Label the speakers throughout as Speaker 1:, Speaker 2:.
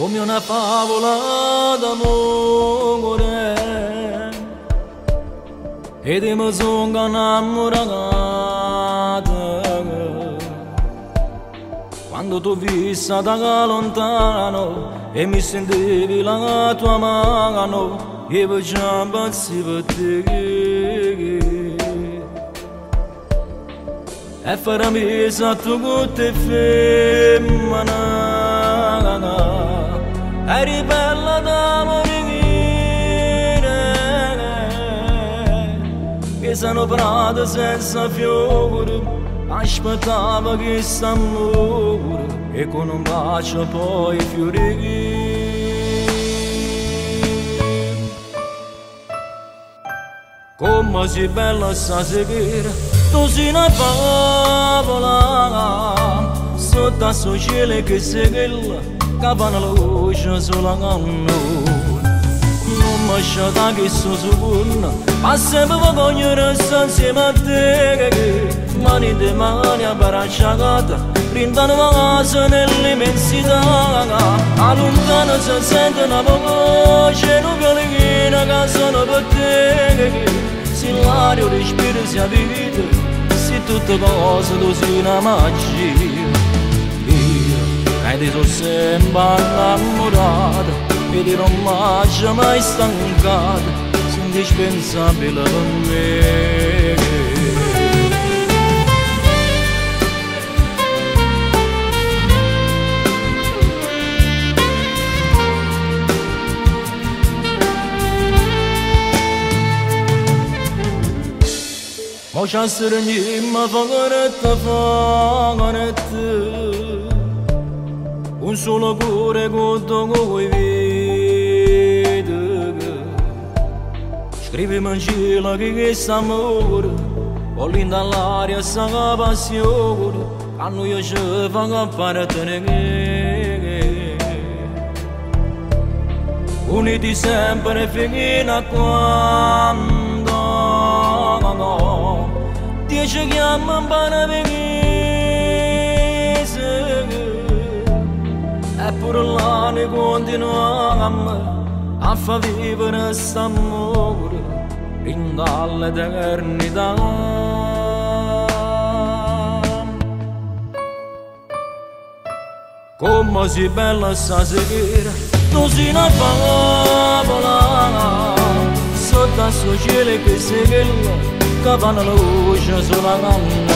Speaker 1: come una favola d'amore ed mi sono innamorata quando t'ho vista da lontano e mi sentivi la tua mano e facciamo pazzi per te e farmi esatto con te femmina eri bella da morire che sono prata senza fiori aspettava che s'amore e con un bacio poi fiorì come sei bella stasera tu sei una favola sotto a suo cielo che sei quella che fa una luce sulla canna non mi lasciata che sono sicura ma sempre voglio restare insieme a te mani di mani abbracciate brindano casa nell'immensità a lontano si sente una voce non violina che sono per te se l'aria respira sia vita se tutte cose tu sei una magia io ti sono sempre innamorata e ti non mi mai stancata sei indispensabile per me mo c'ha serigna fagaretta un solo cuore cotto coi vede scrivimi in cielo che s'amore volendo all'aria sta passione a noi ci fa appartenere uniti sempre fino a quando ti ci chiama per venire eppure là ne continuiamo a far vivere quest'amore fin dall'eternità come sei bella stasera tu sei una favola sotto a suo cielo che sei quella che fa una luce sulla canna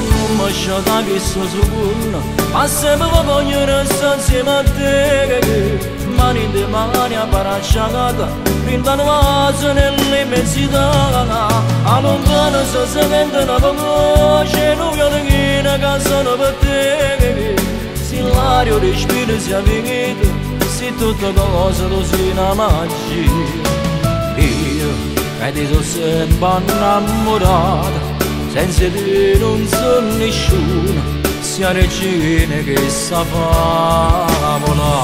Speaker 1: non mi lasciata che sono sicura ma sempre voglio restare insieme a te mani di mani abbracciate brindano casa nell'immensità a lontano si sente una voce non violina che sono per te se l'aria respira sia vita se tutte cose tu sei una magia io e ti sono sempre innamorata senza te non sono nessuno sia regina che sa favola